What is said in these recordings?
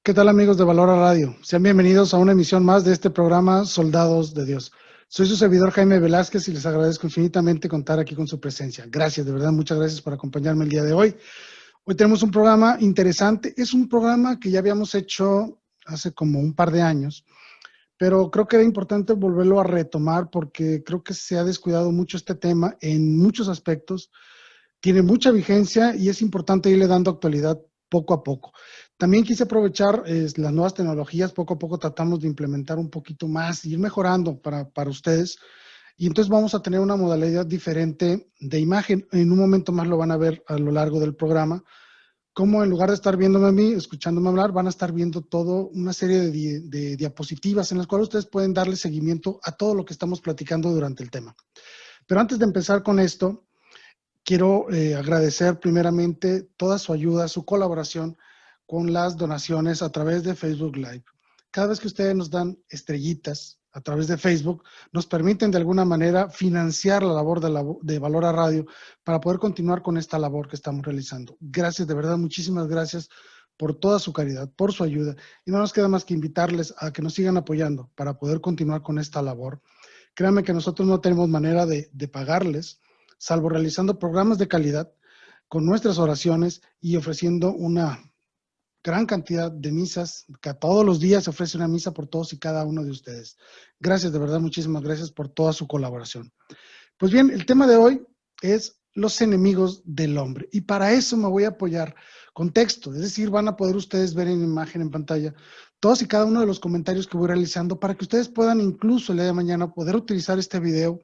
¿Qué tal, amigos de Valora Radio? Sean bienvenidos a una emisión más de este programa Soldados de Dios. Soy su servidor Jaime Velázquez y les agradezco infinitamente contar aquí con su presencia. Gracias, de verdad, muchas gracias por acompañarme el día de hoy. Hoy tenemos un programa interesante. Es un programa que ya habíamos hecho hace como un par de años, pero creo que era importante volverlo a retomar porque creo que se ha descuidado mucho este tema en muchos aspectos. Tiene mucha vigencia y es importante irle dando actualidad poco a poco. También quise aprovechar las nuevas tecnologías, poco a poco tratamos de implementar un poquito más, ir mejorando para ustedes. Y entonces vamos a tener una modalidad diferente de imagen. En un momento más lo van a ver a lo largo del programa, como en lugar de estar viéndome a mí, escuchándome hablar, van a estar viendo todo una serie de diapositivas en las cuales ustedes pueden darle seguimiento a todo lo que estamos platicando durante el tema. Pero antes de empezar con esto, quiero agradecer primeramente toda su ayuda, su colaboración con las donaciones a través de Facebook Live. Cada vez que ustedes nos dan estrellitas a través de Facebook, nos permiten de alguna manera financiar la labor de Valora Radio para poder continuar con esta labor que estamos realizando. Gracias, de verdad, muchísimas gracias por toda su caridad, por su ayuda. Y no nos queda más que invitarles a que nos sigan apoyando para poder continuar con esta labor. Créanme que nosotros no tenemos manera de pagarles, salvo realizando programas de calidad con nuestras oraciones y ofreciendo una gran cantidad de misas, que todos los días se ofrece una misa por todos y cada uno de ustedes. Gracias, de verdad, muchísimas gracias por toda su colaboración. Pues bien, el tema de hoy es los enemigos del hombre, y para eso me voy a apoyar con texto, es decir, van a poder ustedes ver en imagen, en pantalla, todos y cada uno de los comentarios que voy realizando para que ustedes puedan incluso el día de mañana poder utilizar este video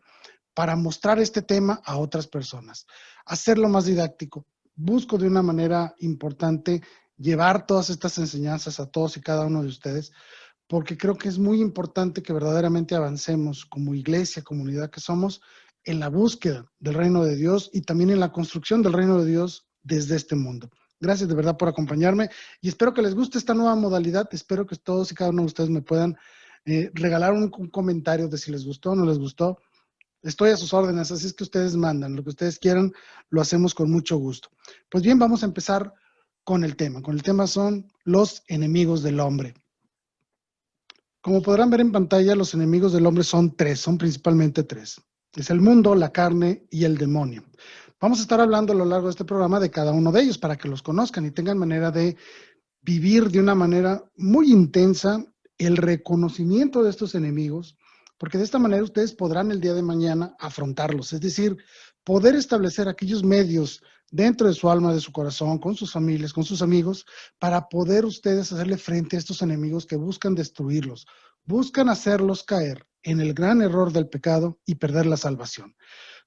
para mostrar este tema a otras personas, hacerlo más didáctico. Busco de una manera importante llevar todas estas enseñanzas a todos y cada uno de ustedes, porque creo que es muy importante que verdaderamente avancemos como iglesia, comunidad que somos, en la búsqueda del reino de Dios y también en la construcción del reino de Dios desde este mundo. Gracias de verdad por acompañarme y espero que les guste esta nueva modalidad. Espero que todos y cada uno de ustedes me puedan regalar un comentario de si les gustó o no les gustó. Estoy a sus órdenes, así es que ustedes mandan, lo que ustedes quieran, lo hacemos con mucho gusto. Pues bien, vamos a empezar con el tema. Con el tema son los enemigos del hombre. Como podrán ver en pantalla, los enemigos del hombre son tres, son principalmente tres. Es el mundo, la carne y el demonio. Vamos a estar hablando a lo largo de este programa de cada uno de ellos para que los conozcan y tengan manera de vivir de una manera muy intensa el reconocimiento de estos enemigos, porque de esta manera ustedes podrán el día de mañana afrontarlos, es decir, poder establecer aquellos medios dentro de su alma, de su corazón, con sus familias, con sus amigos, para poder ustedes hacerle frente a estos enemigos que buscan destruirlos, buscan hacerlos caer en el gran error del pecado y perder la salvación.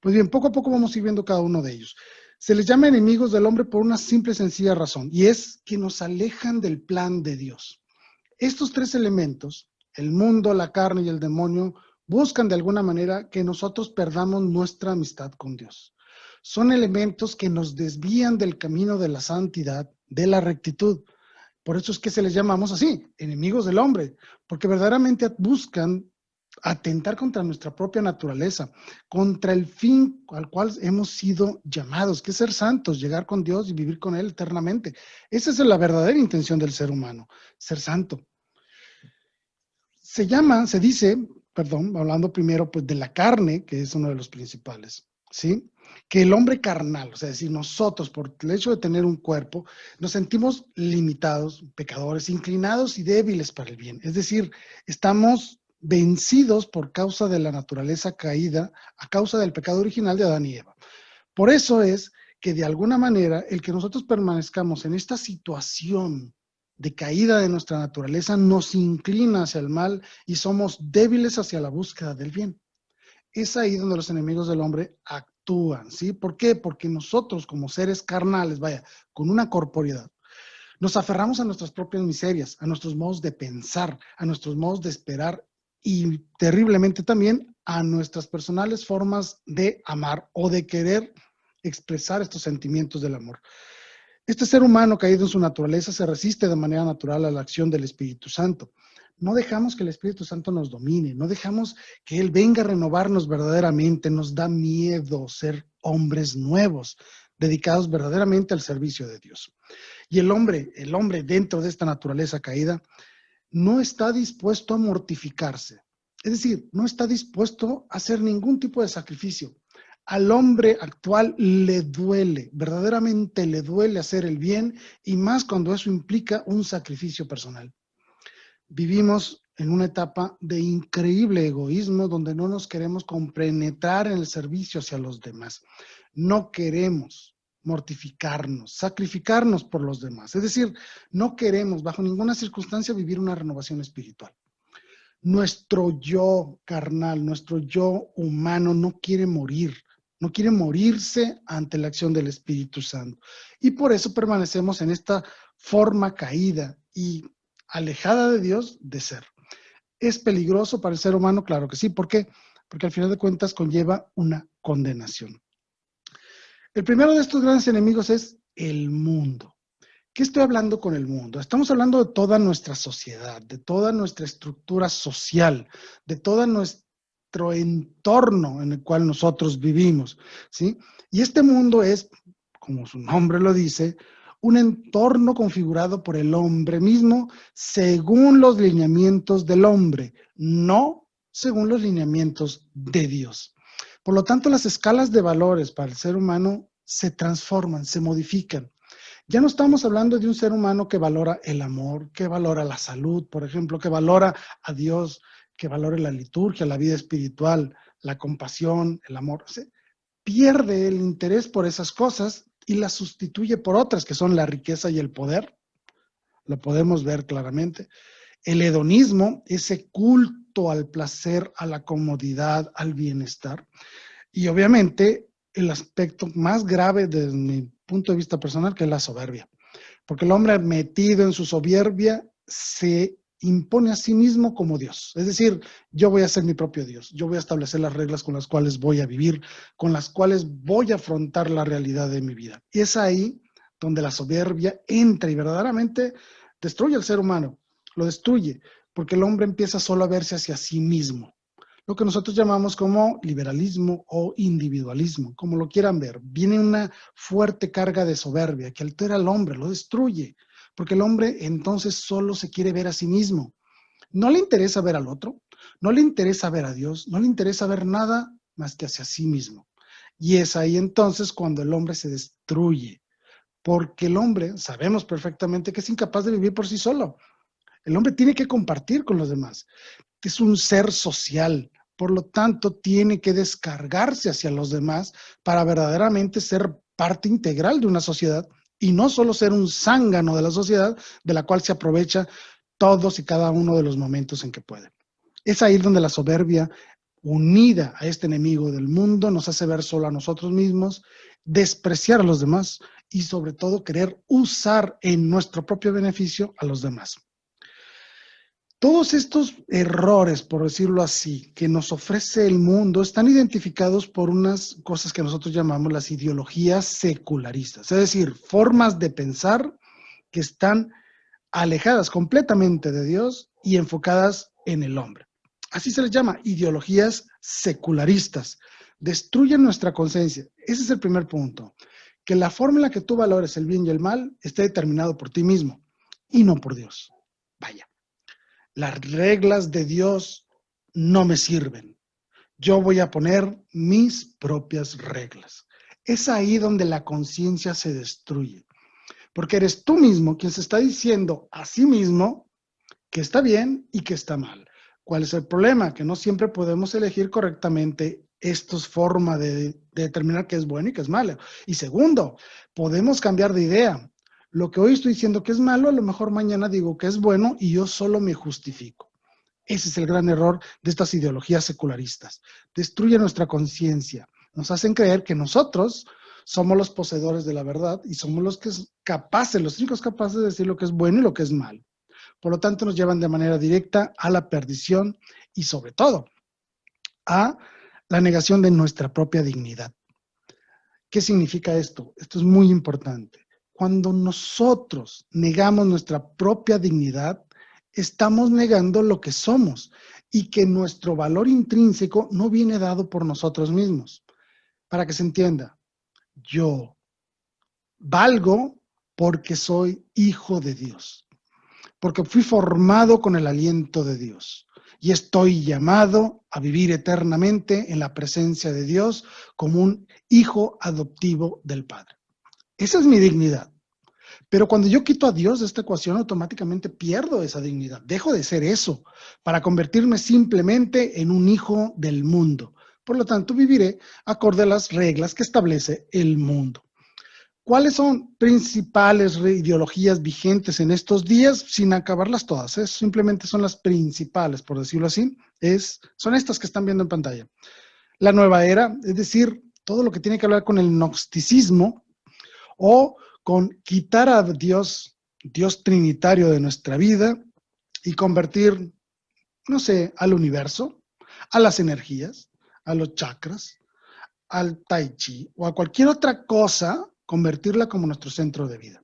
Pues bien, poco a poco vamos a ir viendo cada uno de ellos. Se les llama enemigos del hombre por una simple y sencilla razón, y es que nos alejan del plan de Dios. Estos tres elementos, el mundo, la carne y el demonio, buscan de alguna manera que nosotros perdamos nuestra amistad con Dios. Son elementos que nos desvían del camino de la santidad, de la rectitud. Por eso es que se les llamamos así, enemigos del hombre, porque verdaderamente buscan atentar contra nuestra propia naturaleza, contra el fin al cual hemos sido llamados, que es ser santos, llegar con Dios y vivir con Él eternamente. Esa es la verdadera intención del ser humano, ser santo. Se dice, perdón, hablando primero pues de la carne, que es uno de los principales, ¿sí? Que el hombre carnal, o sea, es decir, nosotros por el hecho de tener un cuerpo, nos sentimos limitados, pecadores, inclinados y débiles para el bien. Es decir, estamos vencidos por causa de la naturaleza caída, a causa del pecado original de Adán y Eva. Por eso es que de alguna manera el que nosotros permanezcamos en esta situación de caída de nuestra naturaleza nos inclina hacia el mal y somos débiles hacia la búsqueda del bien. Es ahí donde los enemigos del hombre actúan, ¿sí? ¿Por qué? Porque nosotros como seres carnales, vaya, con una corporeidad, nos aferramos a nuestras propias miserias, a nuestros modos de pensar, a nuestros modos de esperar y terriblemente también a nuestras personales formas de amar o de querer expresar estos sentimientos del amor. Este ser humano caído en su naturaleza se resiste de manera natural a la acción del Espíritu Santo. No dejamos que el Espíritu Santo nos domine, no dejamos que Él venga a renovarnos verdaderamente, nos da miedo ser hombres nuevos. dedicados verdaderamente al servicio de Dios. Y el hombre dentro de esta naturaleza caída, no está dispuesto a mortificarse. Es decir, no está dispuesto a hacer ningún tipo de sacrificio. Al hombre actual le duele, verdaderamente le duele hacer el bien, y más cuando eso implica un sacrificio personal. Vivimos en una etapa de increíble egoísmo donde no nos queremos compenetrar en el servicio hacia los demás. No queremos mortificarnos, sacrificarnos por los demás. Es decir, no queremos bajo ninguna circunstancia vivir una renovación espiritual. Nuestro yo carnal, nuestro yo humano no quiere morir, no quiere morirse ante la acción del Espíritu Santo. Y por eso permanecemos en esta forma caída y alejada de Dios de ser. ¿Es peligroso para el ser humano? Claro que sí. ¿Por qué? Porque al final de cuentas conlleva una condenación. El primero de estos grandes enemigos es el mundo. ¿Qué estoy hablando con el mundo? Estamos hablando de toda nuestra sociedad, de toda nuestra estructura social, de todo nuestro entorno en el cual nosotros vivimos, ¿sí? Y este mundo es, como su nombre lo dice, un entorno configurado por el hombre mismo según los lineamientos del hombre, no según los lineamientos de Dios. Por lo tanto, las escalas de valores para el ser humano se transforman, se modifican. Ya no estamos hablando de un ser humano que valora el amor, que valora la salud, por ejemplo, que valora a Dios, que valore la liturgia, la vida espiritual, la compasión, el amor. Se pierde el interés por esas cosas y las sustituye por otras, que son la riqueza y el poder. Lo podemos ver claramente. El hedonismo, ese culto al placer, a la comodidad, al bienestar. Y obviamente el aspecto más grave desde mi punto de vista personal, que es la soberbia. Porque el hombre metido en su soberbia se impone a sí mismo como Dios. Es decir, yo voy a ser mi propio Dios. Yo voy a establecer las reglas con las cuales voy a vivir, con las cuales voy a afrontar la realidad de mi vida. Y es ahí donde la soberbia entra y verdaderamente destruye al ser humano. Lo destruye porque el hombre empieza solo a verse hacia sí mismo. Lo que nosotros llamamos como liberalismo o individualismo, como lo quieran ver. Viene una fuerte carga de soberbia que altera al hombre, lo destruye, porque el hombre entonces solo se quiere ver a sí mismo. No le interesa ver al otro, no le interesa ver a Dios, no le interesa ver nada más que hacia sí mismo. Y es ahí entonces cuando el hombre se destruye, porque el hombre, sabemos perfectamente que es incapaz de vivir por sí solo. El hombre tiene que compartir con los demás. Es un ser social, por lo tanto tiene que descargarse hacia los demás para verdaderamente ser parte integral de una sociedad y no solo ser un zángano de la sociedad de la cual se aprovecha todos y cada uno de los momentos en que puede. Es ahí donde la soberbia, unida a este enemigo del mundo, nos hace ver solo a nosotros mismos, despreciar a los demás y sobre todo querer usar en nuestro propio beneficio a los demás. Todos estos errores, por decirlo así, que nos ofrece el mundo, están identificados por unas cosas que nosotros llamamos las ideologías secularistas, es decir, formas de pensar que están alejadas completamente de Dios y enfocadas en el hombre. Así se les llama, ideologías secularistas. Destruyen nuestra conciencia. Ese es el primer punto. Que la forma en la que tú valores el bien y el mal esté determinado por ti mismo y no por Dios. Vaya. Las reglas de Dios no me sirven. Yo voy a poner mis propias reglas. Es ahí donde la conciencia se destruye. Porque eres tú mismo quien se está diciendo a sí mismo que está bien y que está mal. ¿Cuál es el problema? Que no siempre podemos elegir correctamente estas formas de determinar qué es bueno y qué es malo. Y segundo, podemos cambiar de idea. Lo que hoy estoy diciendo que es malo, a lo mejor mañana digo que es bueno y yo solo me justifico. Ese es el gran error de estas ideologías secularistas. Destruyen nuestra conciencia. Nos hacen creer que nosotros somos los poseedores de la verdad y somos los que capaces, los únicos capaces de decir lo que es bueno y lo que es malo. Por lo tanto, nos llevan de manera directa a la perdición y sobre todo a la negación de nuestra propia dignidad. ¿Qué significa esto? Esto es muy importante. Cuando nosotros negamos nuestra propia dignidad, estamos negando lo que somos y que nuestro valor intrínseco no viene dado por nosotros mismos. Para que se entienda, yo, Valgo porque soy hijo de Dios, porque fui formado con el aliento de Dios y estoy llamado a vivir eternamente en la presencia de Dios como un hijo adoptivo del Padre. Esa es mi dignidad. Pero cuando yo quito a Dios de esta ecuación, automáticamente pierdo esa dignidad. Dejo de ser eso para convertirme simplemente en un hijo del mundo. Por lo tanto, viviré acorde a las reglas que establece el mundo. ¿Cuáles son principales ideologías vigentes en estos días? Sin acabarlas todas, ¿eh? Simplemente son las principales, por decirlo así. Son estas que están viendo en pantalla. La nueva era, es decir, todo lo que tiene que ver con el gnosticismo o con quitar a Dios, Dios trinitario de nuestra vida y convertir, no sé, al universo, a las energías, a los chakras, al tai chi o a cualquier otra cosa, convertirla como nuestro centro de vida.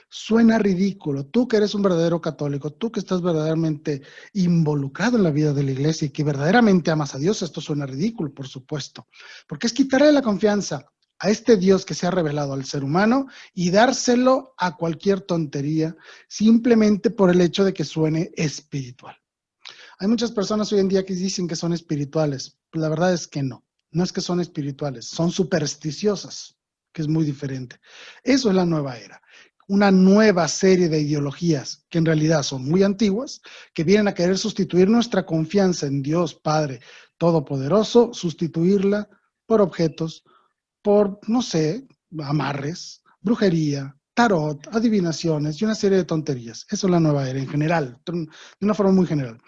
Suena ridículo. Tú que eres un verdadero católico, tú que estás verdaderamente involucrado en la vida de la iglesia y que verdaderamente amas a Dios, esto suena ridículo, por supuesto, porque es quitarle la confianza a este Dios que se ha revelado al ser humano y dárselo a cualquier tontería simplemente por el hecho de que suene espiritual. Hay muchas personas hoy en día que dicen que son espirituales. La verdad es que no. No es que son espirituales, son supersticiosas, que es muy diferente. Eso es la nueva era. Una nueva serie de ideologías que en realidad son muy antiguas, que vienen a querer sustituir nuestra confianza en Dios Padre Todopoderoso, sustituirla por objetos, por, no sé, amarres, brujería, tarot, adivinaciones y una serie de tonterías. Eso es la nueva era en general, de una forma muy general.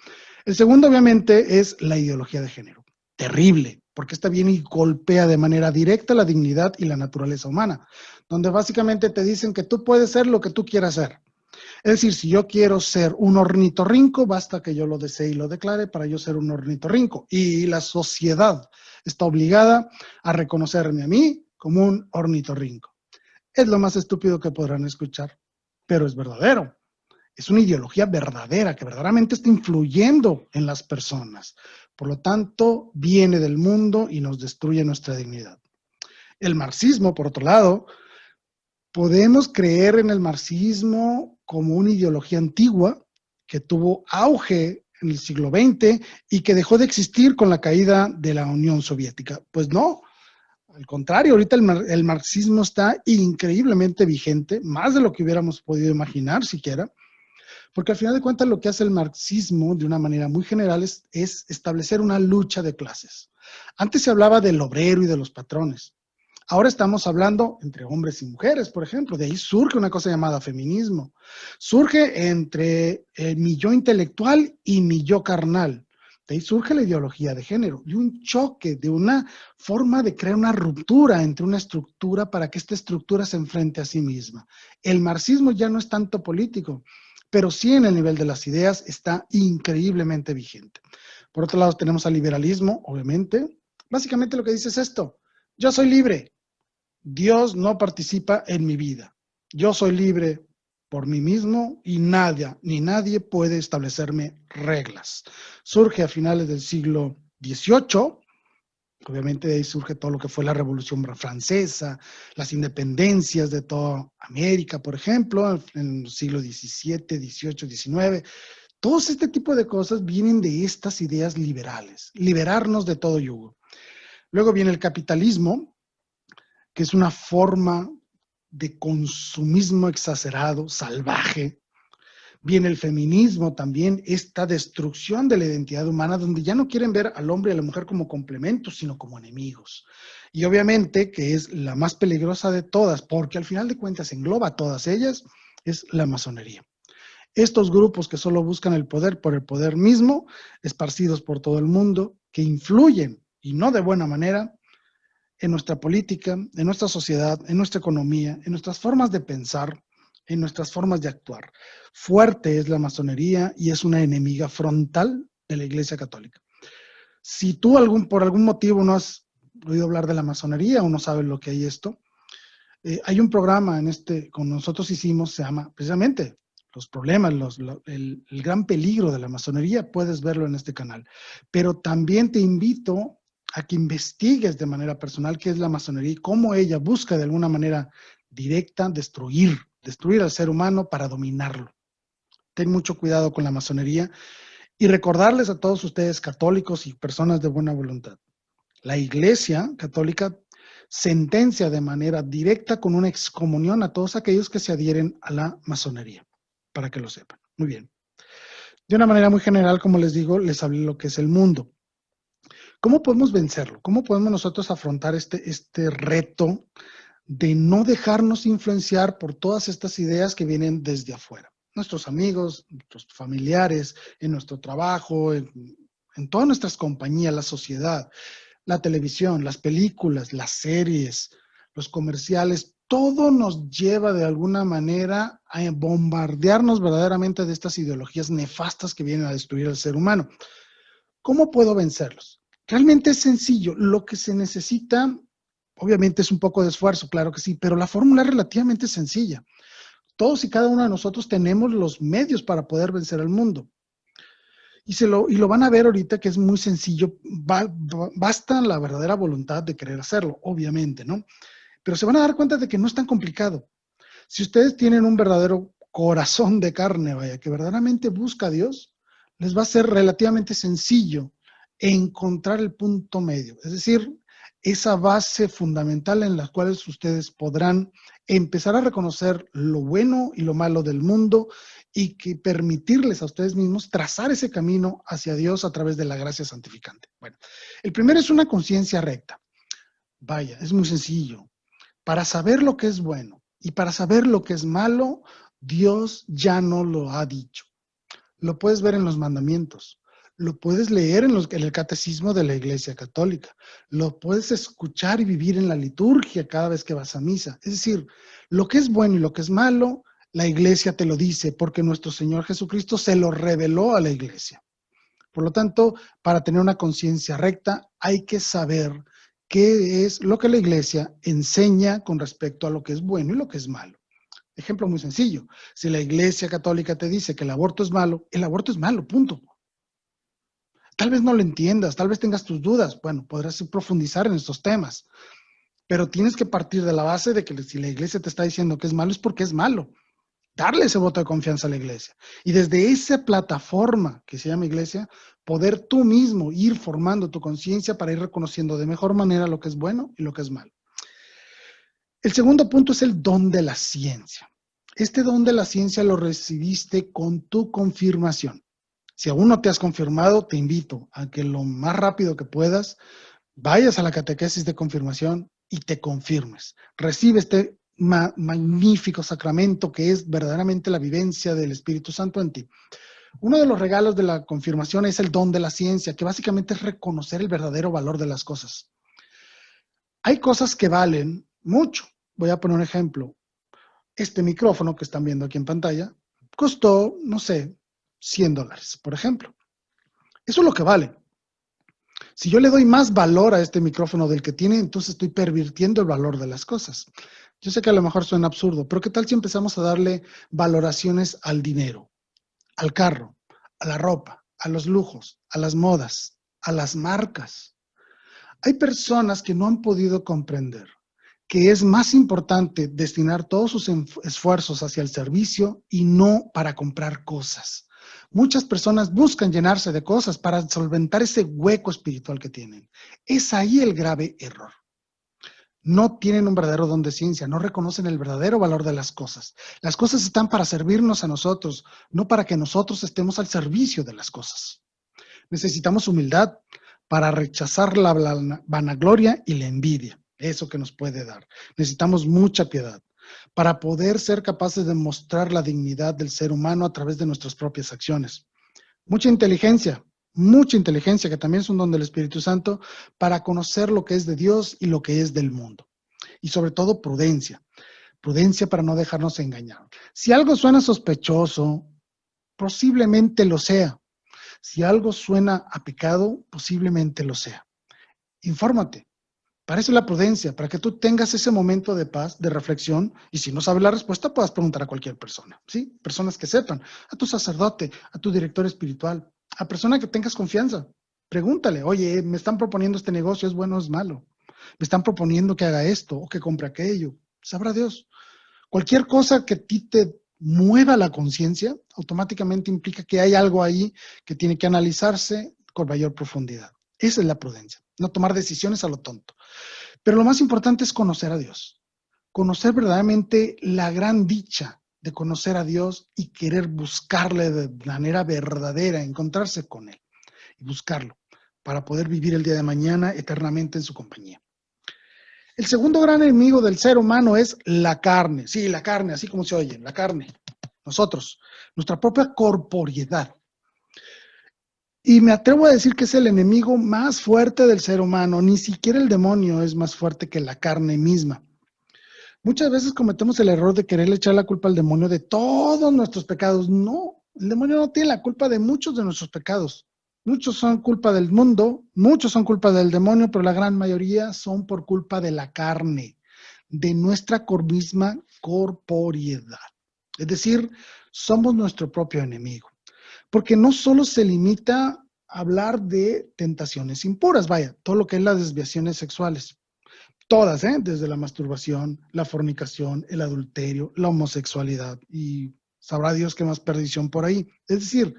El segundo, obviamente, es la ideología de género. Terrible, porque esta viene y golpea de manera directa la dignidad y la naturaleza humana, donde básicamente te dicen que tú puedes ser lo que tú quieras ser. Es decir, si yo quiero ser un ornitorrinco, basta que yo lo desee y lo declare para yo ser un ornitorrinco. Y la sociedad está obligada a reconocerme a mí como un ornitorrinco. Es lo más estúpido que podrán escuchar, pero es verdadero. Es una ideología verdadera, que verdaderamente está influyendo en las personas. Por lo tanto, viene del mundo y nos destruye nuestra dignidad. El marxismo, por otro lado, podemos creer en el marxismo como una ideología antigua que tuvo auge en el siglo XX y que dejó de existir con la caída de la Unión Soviética. Pues no, al contrario, ahorita el marxismo está increíblemente vigente, más de lo que hubiéramos podido imaginar siquiera, porque al final de cuentas lo que hace el marxismo de una manera muy general es establecer una lucha de clases. Antes se hablaba del obrero y de los patrones. Ahora estamos hablando entre hombres y mujeres, por ejemplo. De ahí surge una cosa llamada feminismo. Surge entre mi yo intelectual y mi yo carnal. De ahí surge la ideología de género y un choque de una forma de crear una ruptura entre una estructura para que esta estructura se enfrente a sí misma. El marxismo ya no es tanto político, pero sí en el nivel de las ideas está increíblemente vigente. Por otro lado tenemos al liberalismo, obviamente. Básicamente lo que dice es esto: yo soy libre, Dios no participa en mi vida, yo soy libre por mí mismo y nadie, ni nadie puede establecerme reglas. Surge a finales del siglo XVIII, obviamente de ahí surge todo lo que fue la Revolución Francesa, las independencias de toda América, por ejemplo, en el siglo XVII, XVIII, XIX. Todos este tipo de cosas vienen de estas ideas liberales, liberarnos de todo yugo. Luego viene el capitalismo, que es una forma de consumismo exacerbado, salvaje. Viene el feminismo también, esta destrucción de la identidad humana, donde ya no quieren ver al hombre y a la mujer como complementos, sino como enemigos. Y obviamente, que es la más peligrosa de todas, porque al final de cuentas engloba a todas ellas, es la masonería. Estos grupos que solo buscan el poder por el poder mismo, esparcidos por todo el mundo, que influyen, y no de buena manera, en nuestra política, en nuestra sociedad, en nuestra economía, en nuestras formas de pensar, en nuestras formas de actuar. Fuerte es la masonería y es una enemiga frontal de la Iglesia Católica. Si tú por algún motivo no has oído hablar de la masonería o no sabes lo que hay esto, hay un programa con nosotros hicimos, se llama precisamente los problemas, el gran peligro de la masonería. Puedes verlo en este canal. Pero también te invito a que investigues de manera personal qué es la masonería y cómo ella busca de alguna manera directa, destruir al ser humano para dominarlo. Ten mucho cuidado con la masonería y recordarles a todos ustedes católicos y personas de buena voluntad. La Iglesia Católica sentencia de manera directa con una excomunión a todos aquellos que se adhieren a la masonería, para que lo sepan. Muy bien. De una manera muy general, como les digo, les hablé lo que es el mundo. ¿Cómo podemos vencerlo? ¿Cómo podemos nosotros afrontar este reto de no dejarnos influenciar por todas estas ideas que vienen desde afuera? Nuestros amigos, nuestros familiares, en nuestro trabajo, en todas nuestras compañías, la sociedad, la televisión, las películas, las series, los comerciales, todo nos lleva de alguna manera a bombardearnos verdaderamente de estas ideologías nefastas que vienen a destruir al ser humano. ¿Cómo puedo vencerlos? Realmente es sencillo. Lo que se necesita, obviamente es un poco de esfuerzo, claro que sí, pero la fórmula es relativamente sencilla. Todos y cada uno de nosotros tenemos los medios para poder vencer al mundo. Y lo van a ver ahorita que es muy sencillo. Basta la verdadera voluntad de querer hacerlo, obviamente, ¿no? Pero se van a dar cuenta de que no es tan complicado. Si ustedes tienen un verdadero corazón de carne, vaya, que verdaderamente busca a Dios, les va a ser relativamente sencillo encontrar el punto medio. Es decir, esa base fundamental en la cual ustedes podrán empezar a reconocer lo bueno y lo malo del mundo y que permitirles a ustedes mismos trazar ese camino hacia Dios a través de la gracia santificante. Bueno, el primero es una conciencia recta. Vaya, es muy sencillo. Para saber lo que es bueno y para saber lo que es malo, Dios ya no lo ha dicho. Lo puedes ver en los mandamientos, lo puedes leer en el catecismo de la Iglesia Católica, lo puedes escuchar y vivir en la liturgia cada vez que vas a misa. Es decir, lo que es bueno y lo que es malo, la Iglesia te lo dice porque nuestro Señor Jesucristo se lo reveló a la Iglesia. Por lo tanto, para tener una conciencia recta, hay que saber qué es lo que la Iglesia enseña con respecto a lo que es bueno y lo que es malo. Ejemplo muy sencillo. Si la Iglesia Católica te dice que el aborto es malo, punto. Tal vez no lo entiendas, tal vez tengas tus dudas. Bueno, podrás profundizar en estos temas, pero tienes que partir de la base de que si la Iglesia te está diciendo que es malo, es porque es malo. Darle ese voto de confianza a la Iglesia. Y desde esa plataforma que se llama Iglesia, poder tú mismo ir formando tu conciencia para ir reconociendo de mejor manera lo que es bueno y lo que es malo. El segundo punto es el don de la ciencia. Este don de la ciencia lo recibiste con tu confirmación. Si aún no te has confirmado, te invito a que lo más rápido que puedas vayas a la catequesis de confirmación y te confirmes. Recibe este magnífico sacramento que es verdaderamente la vivencia del Espíritu Santo en ti. Uno de los regalos de la confirmación es el don de la ciencia, que básicamente es reconocer el verdadero valor de las cosas. Hay cosas que valen mucho. Voy a poner un ejemplo. Este micrófono que están viendo aquí en pantalla costó, no sé, $100, por ejemplo. Eso es lo que vale. Si yo le doy más valor a este micrófono del que tiene, entonces estoy pervirtiendo el valor de las cosas. Yo sé que a lo mejor suena absurdo, pero ¿qué tal si empezamos a darle valoraciones al dinero, al carro, a la ropa, a los lujos, a las modas, a las marcas? Hay personas que no han podido comprender que es más importante destinar todos sus esfuerzos hacia el servicio y no para comprar cosas. Muchas personas buscan llenarse de cosas para solventar ese hueco espiritual que tienen. Es ahí el grave error. No tienen un verdadero don de ciencia, no reconocen el verdadero valor de las cosas. Las cosas están para servirnos a nosotros, no para que nosotros estemos al servicio de las cosas. Necesitamos humildad para rechazar la vanagloria y la envidia, eso que nos puede dar. Necesitamos mucha piedad para poder ser capaces de mostrar la dignidad del ser humano a través de nuestras propias acciones. Mucha inteligencia, que también es un don del Espíritu Santo, para conocer lo que es de Dios y lo que es del mundo. Y sobre todo prudencia para no dejarnos engañar. Si algo suena sospechoso, posiblemente lo sea. Si algo suena a pecado, posiblemente lo sea. Infórmate. Para eso es la prudencia, para que tú tengas ese momento de paz, de reflexión, y si no sabes la respuesta, puedas preguntar a cualquier persona, ¿sí? Personas que sepan, a tu sacerdote, a tu director espiritual, a persona que tengas confianza. Pregúntale, oye, me están proponiendo este negocio, ¿es bueno o es malo? Me están proponiendo que haga esto o que compre aquello. Sabrá Dios. Cualquier cosa que a ti te mueva la conciencia, automáticamente implica que hay algo ahí que tiene que analizarse con mayor profundidad. Esa es la prudencia, no tomar decisiones a lo tonto. Pero lo más importante es conocer a Dios, conocer verdaderamente la gran dicha de conocer a Dios y querer buscarle de manera verdadera, encontrarse con Él y buscarlo para poder vivir el día de mañana eternamente en su compañía. El segundo gran enemigo del ser humano es la carne. Sí, la carne, así como se oye, la carne. Nosotros, nuestra propia corporeidad. Y me atrevo a decir que es el enemigo más fuerte del ser humano. Ni siquiera el demonio es más fuerte que la carne misma. Muchas veces cometemos el error de quererle echar la culpa al demonio de todos nuestros pecados. No, el demonio no tiene la culpa de muchos de nuestros pecados. Muchos son culpa del mundo, muchos son culpa del demonio, pero la gran mayoría son por culpa de la carne, de nuestra misma corporeidad. Es decir, somos nuestro propio enemigo. Porque no solo se limita a hablar de tentaciones impuras, vaya, todo lo que es las desviaciones sexuales. Todas, desde la masturbación, la fornicación, el adulterio, la homosexualidad y sabrá Dios qué más perdición por ahí. Es decir,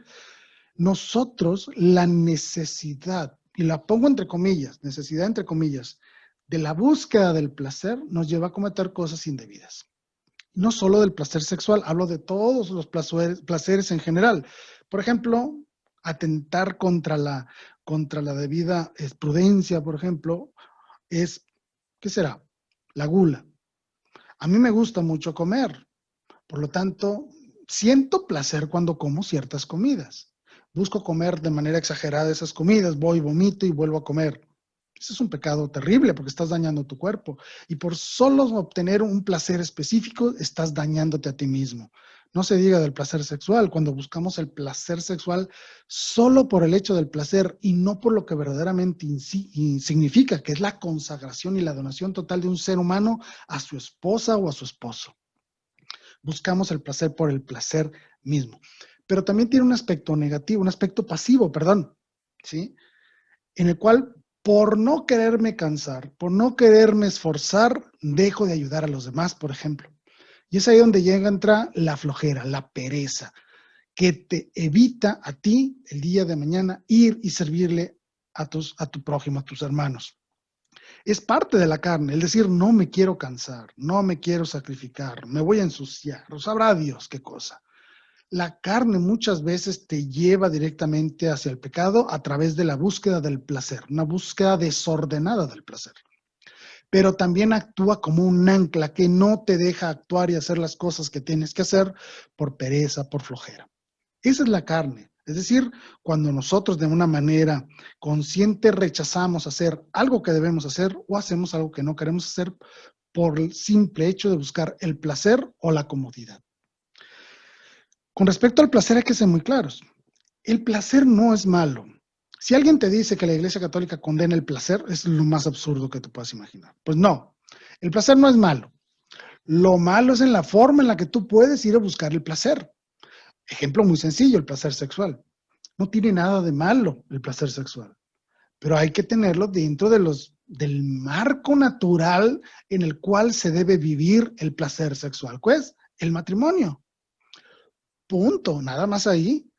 nosotros la necesidad, y la pongo entre comillas, necesidad entre comillas, de la búsqueda del placer nos lleva a cometer cosas indebidas. No solo del placer sexual, hablo de todos los placeres en general. Por ejemplo, atentar contra la debida prudencia, por ejemplo, es, ¿qué será? La gula. A mí me gusta mucho comer, por lo tanto, siento placer cuando como ciertas comidas. Busco comer de manera exagerada esas comidas, voy, vomito y vuelvo a comer. Ese es un pecado terrible porque estás dañando tu cuerpo. Y por solo obtener un placer específico, estás dañándote a ti mismo. No se diga del placer sexual, cuando buscamos el placer sexual solo por el hecho del placer y no por lo que verdaderamente significa, que es la consagración y la donación total de un ser humano a su esposa o a su esposo. Buscamos el placer por el placer mismo. Pero también tiene un aspecto negativo, un aspecto pasivo, perdón, ¿sí? En el cual, por no quererme cansar, por no quererme esforzar, dejo de ayudar a los demás, por ejemplo. Y es ahí donde entra la flojera, la pereza, que te evita a ti el día de mañana ir y servirle a tu prójimo, a tus hermanos. Es parte de la carne, es decir, no me quiero cansar, no me quiero sacrificar, me voy a ensuciar, o sabrá Dios qué cosa. La carne muchas veces te lleva directamente hacia el pecado a través de la búsqueda del placer, una búsqueda desordenada del placer. Pero también actúa como un ancla que no te deja actuar y hacer las cosas que tienes que hacer por pereza, por flojera. Esa es la carne. Es decir, cuando nosotros de una manera consciente rechazamos hacer algo que debemos hacer o hacemos algo que no queremos hacer por el simple hecho de buscar el placer o la comodidad. Con respecto al placer hay que ser muy claros. El placer no es malo. Si alguien te dice que la Iglesia Católica condena el placer, es lo más absurdo que te puedas imaginar. Pues no, el placer no es malo. Lo malo es en la forma en la que tú puedes ir a buscar el placer. Ejemplo muy sencillo, el placer sexual. No tiene nada de malo el placer sexual, pero hay que tenerlo dentro del marco natural en el cual se debe vivir el placer sexual, pues el matrimonio. Punto, nada más ahí.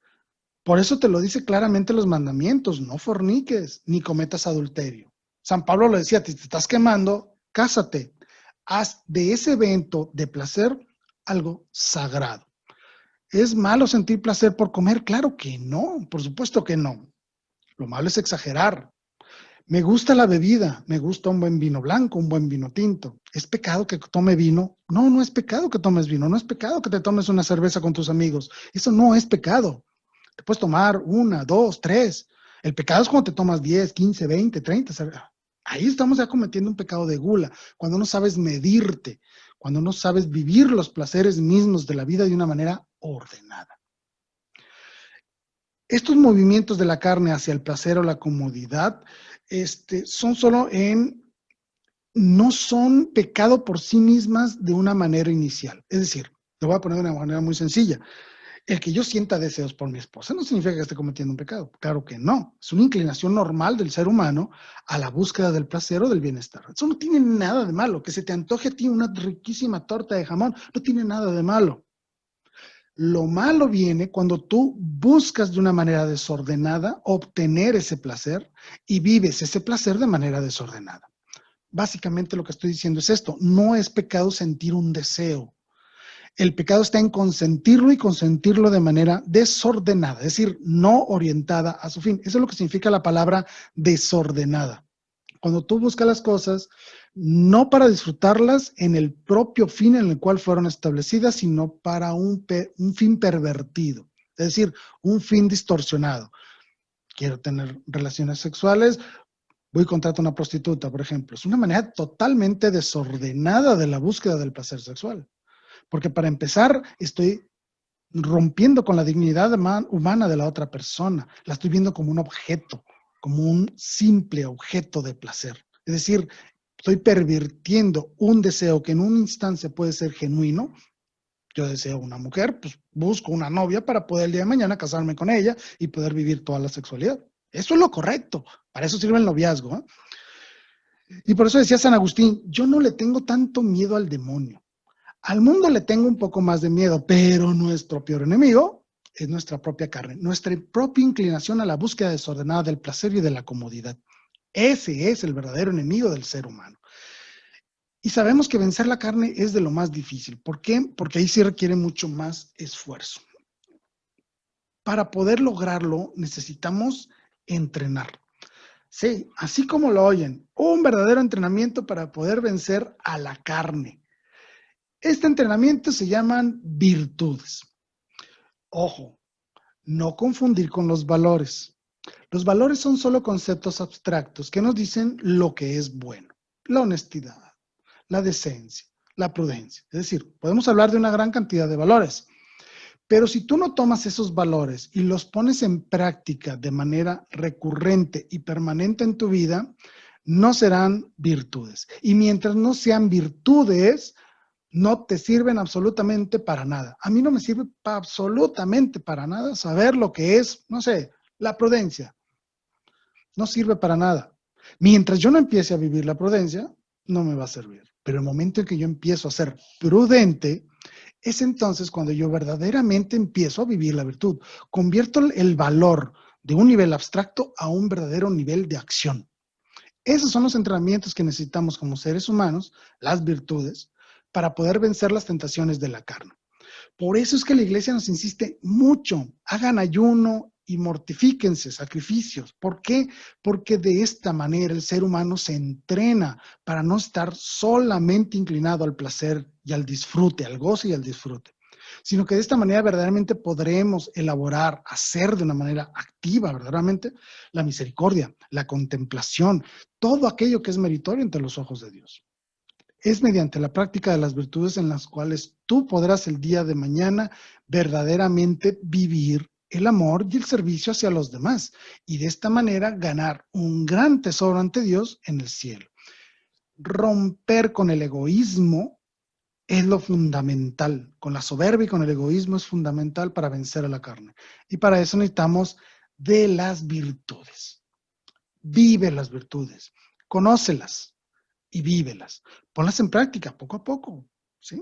Por eso te lo dice claramente los mandamientos, no forniques ni cometas adulterio. San Pablo le decía, te estás quemando, cásate. Haz de ese evento de placer algo sagrado. ¿Es malo sentir placer por comer? Claro que no, por supuesto que no. Lo malo es exagerar. Me gusta la bebida, me gusta un buen vino blanco, un buen vino tinto. ¿Es pecado que tome vino? No, no es pecado que tomes vino, no es pecado que te tomes una cerveza con tus amigos. Eso no es pecado. Te puedes tomar una, dos, tres. El pecado es cuando te tomas 10, 15, 20, 30. Ahí estamos ya cometiendo un pecado de gula, cuando no sabes medirte, cuando no sabes vivir los placeres mismos de la vida de una manera ordenada. Estos movimientos de la carne hacia el placer o la comodidad son solo no son pecado por sí mismas de una manera inicial. Es decir, te voy a poner de una manera muy sencilla. El que yo sienta deseos por mi esposa no significa que esté cometiendo un pecado. Claro que no. Es una inclinación normal del ser humano a la búsqueda del placer o del bienestar. Eso no tiene nada de malo. Que se te antoje a ti una riquísima torta de jamón no tiene nada de malo. Lo malo viene cuando tú buscas de una manera desordenada obtener ese placer y vives ese placer de manera desordenada. Básicamente lo que estoy diciendo es esto: no es pecado sentir un deseo. El pecado está en consentirlo y consentirlo de manera desordenada, es decir, no orientada a su fin. Eso es lo que significa la palabra desordenada. Cuando tú buscas las cosas, no para disfrutarlas en el propio fin en el cual fueron establecidas, sino para un fin pervertido, es decir, un fin distorsionado. Quiero tener relaciones sexuales, voy y contrato a una prostituta, por ejemplo. Es una manera totalmente desordenada de la búsqueda del placer sexual. Porque para empezar, estoy rompiendo con la dignidad humana de la otra persona. La estoy viendo como un objeto, como un simple objeto de placer. Es decir, estoy pervirtiendo un deseo que en un instante puede ser genuino. Yo deseo una mujer, pues busco una novia para poder el día de mañana casarme con ella y poder vivir toda la sexualidad. Eso es lo correcto. Para eso sirve el noviazgo, ¿eh? Y por eso decía San Agustín, yo no le tengo tanto miedo al demonio. Al mundo le tengo un poco más de miedo, pero nuestro peor enemigo es nuestra propia carne, nuestra propia inclinación a la búsqueda desordenada del placer y de la comodidad. Ese es el verdadero enemigo del ser humano. Y sabemos que vencer la carne es de lo más difícil. ¿Por qué? Porque ahí sí requiere mucho más esfuerzo. Para poder lograrlo necesitamos entrenar. Sí, así como lo oyen, un verdadero entrenamiento para poder vencer a la carne. Este entrenamiento se llaman virtudes. Ojo, no confundir con los valores. Los valores son solo conceptos abstractos que nos dicen lo que es bueno. La honestidad, la decencia, la prudencia. Es decir, podemos hablar de una gran cantidad de valores, pero si tú no tomas esos valores y los pones en práctica de manera recurrente y permanente en tu vida, no serán virtudes. Y mientras no sean virtudes, no te sirven absolutamente para nada. A mí no me sirve absolutamente para nada saber lo que es, no sé, la prudencia. No sirve para nada. Mientras yo no empiece a vivir la prudencia, no me va a servir. Pero el momento en que yo empiezo a ser prudente, es entonces cuando yo verdaderamente empiezo a vivir la virtud. Convierto el valor de un nivel abstracto a un verdadero nivel de acción. Esos son los entrenamientos que necesitamos como seres humanos, las virtudes, para poder vencer las tentaciones de la carne. Por eso es que la iglesia nos insiste mucho, hagan ayuno y mortifíquense, sacrificios. ¿Por qué? Porque de esta manera el ser humano se entrena para no estar solamente inclinado al placer y al disfrute, al goce y al disfrute, sino que de esta manera verdaderamente podremos elaborar, hacer de una manera activa verdaderamente la misericordia, la contemplación, todo aquello que es meritorio ante los ojos de Dios. Es mediante la práctica de las virtudes en las cuales tú podrás el día de mañana verdaderamente vivir el amor y el servicio hacia los demás y de esta manera ganar un gran tesoro ante Dios en el cielo. Romper con el egoísmo es lo fundamental. Con la soberbia y con el egoísmo es fundamental para vencer a la carne. Y para eso necesitamos de las virtudes. Vive las virtudes, conócelas y vívelas. Ponlas en práctica poco a poco, ¿sí?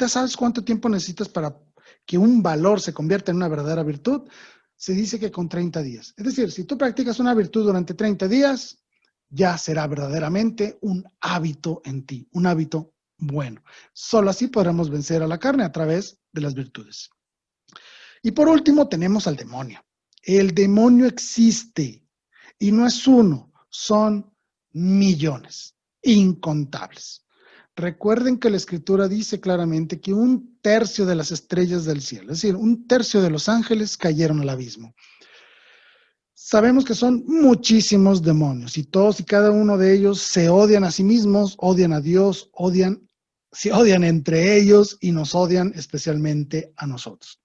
¿Sabes cuánto tiempo necesitas para que un valor se convierta en una verdadera virtud? Se dice que con 30 días. Es decir, si tú practicas una virtud durante 30 días, ya será verdaderamente un hábito en ti, un hábito bueno. Solo así podremos vencer a la carne a través de las virtudes. Y por último tenemos al demonio. El demonio existe y no es uno, son millones, incontables. Recuerden que la Escritura dice claramente que 1/3 de las estrellas del cielo, es decir, 1/3 de los ángeles cayeron al abismo. Sabemos que son muchísimos demonios y todos y cada uno de ellos se odian a sí mismos, odian a Dios, se odian entre ellos y nos odian especialmente a nosotros.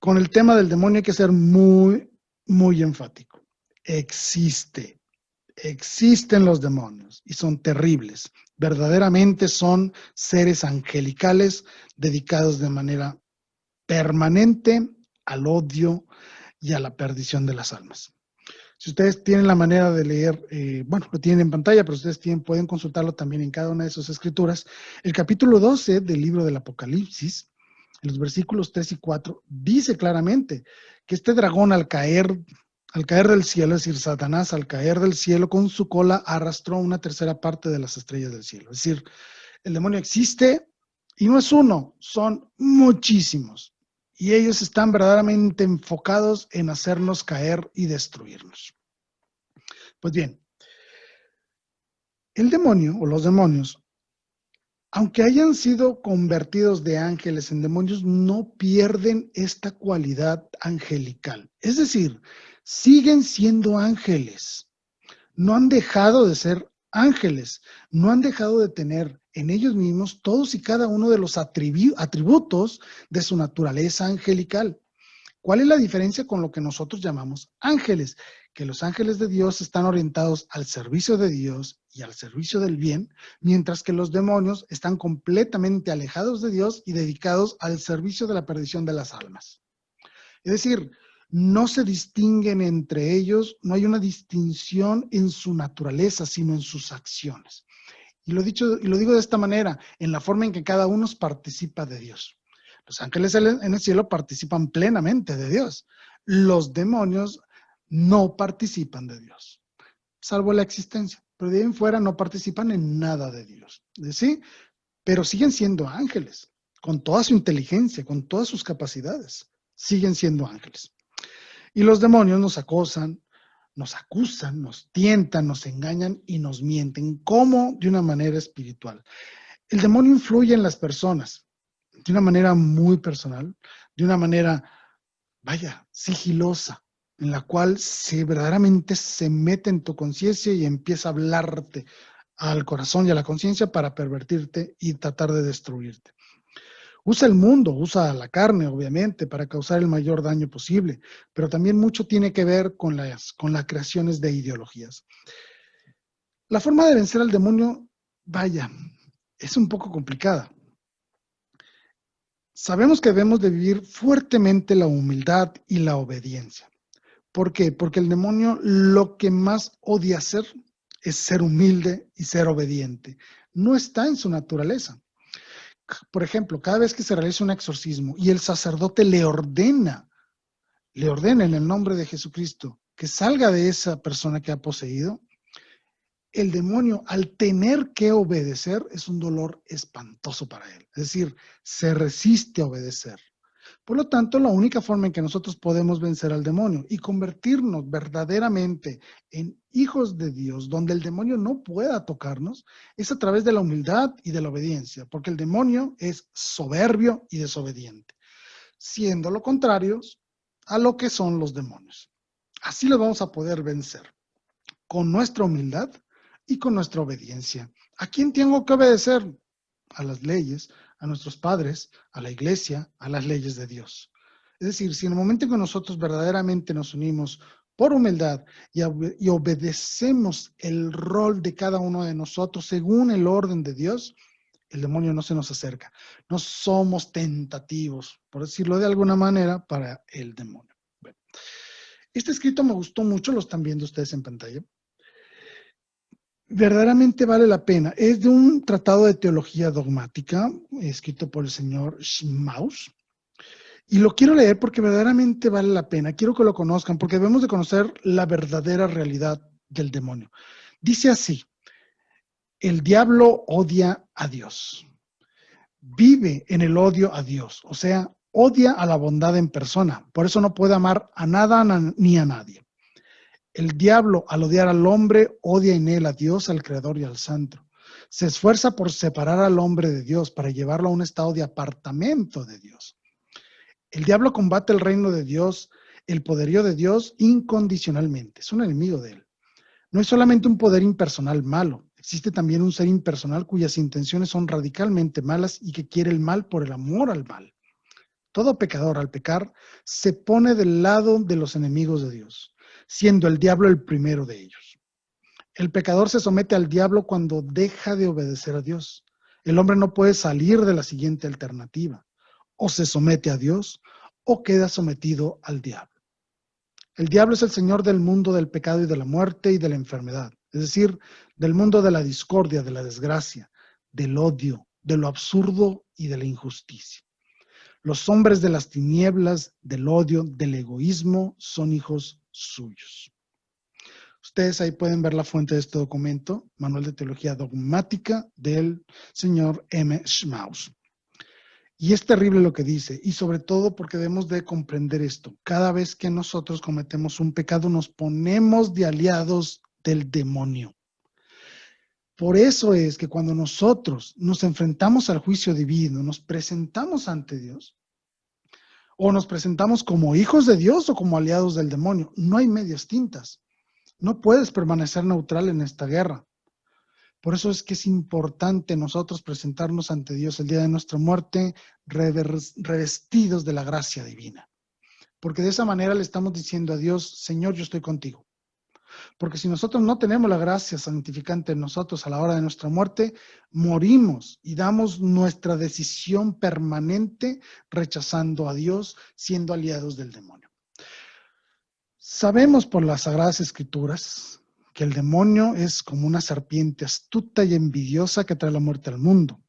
Con el tema del demonio hay que ser muy, muy enfático. Existen los demonios y son terribles. Verdaderamente son seres angelicales dedicados de manera permanente al odio y a la perdición de las almas. Si ustedes tienen la manera de leer, bueno, lo tienen en pantalla, pero ustedes pueden consultarlo también en cada una de sus escrituras. El capítulo 12 del libro del Apocalipsis, en los versículos 3 y 4, dice claramente que este dragón al caer del cielo, es decir, Satanás al caer del cielo con su cola arrastró una tercera parte de las estrellas del cielo. Es decir, el demonio existe y no es uno, son muchísimos. Y ellos están verdaderamente enfocados en hacernos caer y destruirnos. Pues bien, el demonio o los demonios, aunque hayan sido convertidos de ángeles en demonios, no pierden esta cualidad angelical. Es decir, siguen siendo ángeles. No han dejado de ser ángeles. No han dejado de tener en ellos mismos todos y cada uno de los atributos de su naturaleza angelical. ¿Cuál es la diferencia con lo que nosotros llamamos ángeles? Que los ángeles de Dios están orientados al servicio de Dios y al servicio del bien, mientras que los demonios están completamente alejados de Dios y dedicados al servicio de la perdición de las almas. Es decir, no se distinguen entre ellos, no hay una distinción en su naturaleza, sino en sus acciones. Y lo digo de esta manera, en la forma en que cada uno participa de Dios. Los ángeles en el cielo participan plenamente de Dios. Los demonios no participan de Dios, salvo la existencia. Pero de ahí en fuera no participan en nada de Dios. ¿Sí? Pero siguen siendo ángeles, con toda su inteligencia, con todas sus capacidades. Siguen siendo ángeles. Y los demonios nos acosan, nos acusan, nos tientan, nos engañan y nos mienten. ¿Cómo? De una manera espiritual. El demonio influye en las personas de una manera muy personal, de una manera, vaya, sigilosa, en la cual verdaderamente se mete en tu conciencia y empieza a hablarte al corazón y a la conciencia para pervertirte y tratar de destruirte. Usa el mundo, usa la carne, obviamente, para causar el mayor daño posible, pero también mucho tiene que ver con las creaciones de ideologías. La forma de vencer al demonio, vaya, es un poco complicada. Sabemos que debemos de vivir fuertemente la humildad y la obediencia. ¿Por qué? Porque el demonio lo que más odia hacer es ser humilde y ser obediente. No está en su naturaleza. Por ejemplo, cada vez que se realiza un exorcismo y el sacerdote le ordena en el nombre de Jesucristo que salga de esa persona que ha poseído, el demonio, al tener que obedecer, es un dolor espantoso para él. Es decir, se resiste a obedecer. Por lo tanto, la única forma en que nosotros podemos vencer al demonio y convertirnos verdaderamente en hijos de Dios, donde el demonio no pueda tocarnos, es a través de la humildad y de la obediencia, porque el demonio es soberbio y desobediente, siendo lo contrario a lo que son los demonios. Así lo vamos a poder vencer, con nuestra humildad y con nuestra obediencia. ¿A quién tengo que obedecer? A las leyes, a nuestros padres, a la iglesia, a las leyes de Dios. Es decir, si en el momento en que nosotros verdaderamente nos unimos por humildad y obedecemos el rol de cada uno de nosotros según el orden de Dios, el demonio no se nos acerca. No somos tentativos, por decirlo de alguna manera, para el demonio. Bueno, este escrito me gustó mucho, lo están viendo ustedes en pantalla. Verdaderamente vale la pena. Es de un tratado de teología dogmática escrito por el señor Schmaus. Y lo quiero leer porque verdaderamente vale la pena. Quiero que lo conozcan porque debemos de conocer la verdadera realidad del demonio. Dice así: el diablo odia a Dios. Vive en el odio a Dios. O sea, odia a la bondad en persona. Por eso no puede amar a nada ni a nadie. El diablo, al odiar al hombre, odia en él a Dios, al Creador y al Santo. Se esfuerza por separar al hombre de Dios, para llevarlo a un estado de apartamiento de Dios. El diablo combate el reino de Dios, el poderío de Dios incondicionalmente. Es un enemigo de él. No es solamente un poder impersonal malo. Existe también un ser impersonal cuyas intenciones son radicalmente malas y que quiere el mal por el amor al mal. Todo pecador, al pecar, se pone del lado de los enemigos de Dios, siendo el diablo el primero de ellos. El pecador se somete al diablo cuando deja de obedecer a Dios. El hombre no puede salir de la siguiente alternativa: o se somete a Dios, o queda sometido al diablo. El diablo es el señor del mundo del pecado y de la muerte y de la enfermedad, es decir, del mundo de la discordia, de la desgracia, del odio, de lo absurdo y de la injusticia. Los hombres de las tinieblas, del odio, del egoísmo, son hijos suyos. Ustedes ahí pueden ver la fuente de este documento, Manual de Teología Dogmática del señor M. Schmaus. Y es terrible lo que dice, y sobre todo porque debemos de comprender esto. Cada vez que nosotros cometemos un pecado, nos ponemos de aliados del demonio. Por eso es que cuando nosotros nos enfrentamos al juicio divino, nos presentamos ante Dios, o nos presentamos como hijos de Dios o como aliados del demonio. No hay medias tintas. No puedes permanecer neutral en esta guerra. Por eso es que es importante nosotros presentarnos ante Dios el día de nuestra muerte revestidos de la gracia divina. Porque de esa manera le estamos diciendo a Dios, Señor, yo estoy contigo. Porque si nosotros no tenemos la gracia santificante en nosotros a la hora de nuestra muerte, morimos y damos nuestra decisión permanente rechazando a Dios, siendo aliados del demonio. Sabemos por las Sagradas Escrituras que el demonio es como una serpiente astuta y envidiosa que trae la muerte al mundo.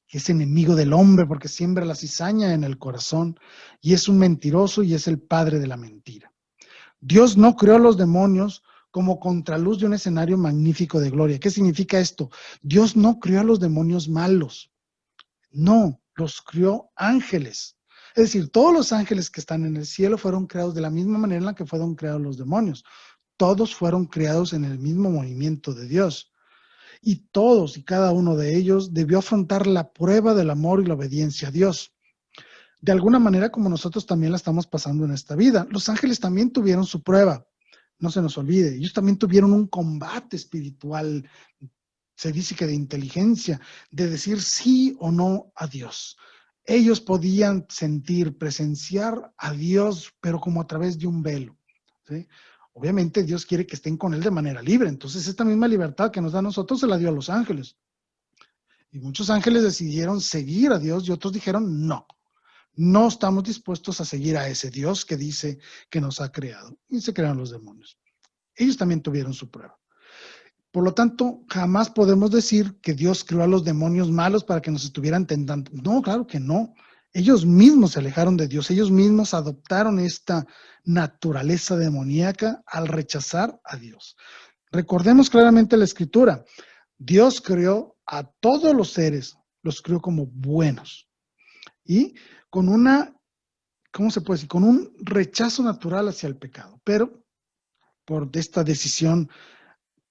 Es enemigo del hombre porque siembra la cizaña en el corazón y es un mentiroso y es el padre de la mentira. Dios no creó a los demonios como contraluz de un escenario magnífico de gloria. ¿Qué significa esto? Dios no creó a los demonios malos. No, los creó ángeles. Es decir, todos los ángeles que están en el cielo fueron creados de la misma manera en la que fueron creados los demonios. Todos fueron creados en el mismo movimiento de Dios. Y todos y cada uno de ellos debió afrontar la prueba del amor y la obediencia a Dios. De alguna manera como nosotros también la estamos pasando en esta vida. Los ángeles también tuvieron su prueba. No se nos olvide. Ellos también tuvieron un combate espiritual, se dice que de inteligencia, de decir sí o no a Dios. Ellos podían sentir, presenciar a Dios, pero como a través de un velo, ¿sí? Obviamente Dios quiere que estén con Él de manera libre. Entonces esta misma libertad que nos da a nosotros se la dio a los ángeles. Y muchos ángeles decidieron seguir a Dios y otros dijeron no. No estamos dispuestos a seguir a ese Dios que dice que nos ha creado. Y se crearon los demonios. Ellos también tuvieron su prueba. Por lo tanto, jamás podemos decir que Dios creó a los demonios malos para que nos estuvieran tentando. No, claro que no. Ellos mismos se alejaron de Dios. Ellos mismos adoptaron esta naturaleza demoníaca al rechazar a Dios. Recordemos claramente la Escritura. Dios creó a todos los seres, los creó como buenos. Y con una, ¿cómo se puede decir? Con un rechazo natural hacia el pecado. Pero por esta decisión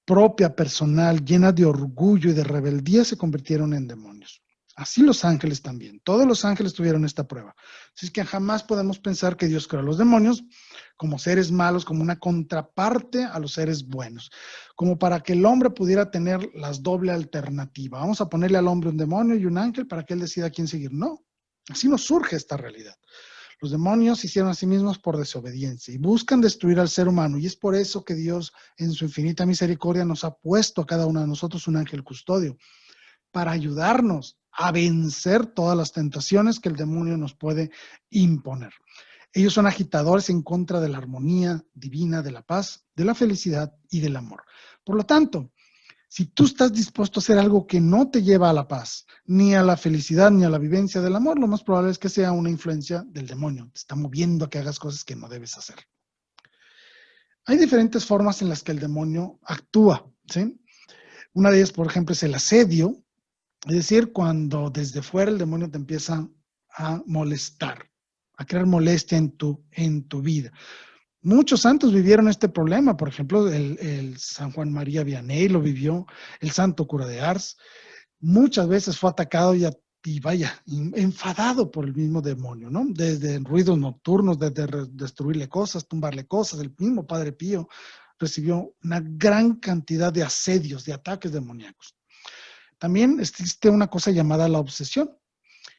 propia, personal, llena de orgullo y de rebeldía, se convirtieron en demonios. Así los ángeles también. Todos los ángeles tuvieron esta prueba. Así es que jamás podemos pensar que Dios creó a los demonios como seres malos, como una contraparte a los seres buenos, como para que el hombre pudiera tener las doble alternativa. Vamos a ponerle al hombre un demonio y un ángel para que él decida a quién seguir. No, así no surge esta realidad. Los demonios se hicieron a sí mismos por desobediencia y buscan destruir al ser humano. Y es por eso que Dios, en su infinita misericordia, nos ha puesto a cada uno de nosotros un ángel custodio para ayudarnos a vencer todas las tentaciones que el demonio nos puede imponer. Ellos son agitadores en contra de la armonía divina, de la paz, de la felicidad y del amor. Por lo tanto, si tú estás dispuesto a hacer algo que no te lleva a la paz, ni a la felicidad, ni a la vivencia del amor, lo más probable es que sea una influencia del demonio. Te está moviendo a que hagas cosas que no debes hacer. Hay diferentes formas en las que el demonio actúa, ¿sí? Una de ellas, por ejemplo, es el asedio, es decir, cuando desde fuera el demonio te empieza a molestar, a crear molestia en tu vida. Muchos santos vivieron este problema, por ejemplo, el San Juan María Vianney lo vivió, el santo cura de Ars, muchas veces fue atacado y vaya, enfadado por el mismo demonio, ¿no? Desde ruidos nocturnos, desde destruirle cosas, tumbarle cosas, el mismo Padre Pío recibió una gran cantidad de asedios, de ataques demoníacos. También existe una cosa llamada la obsesión,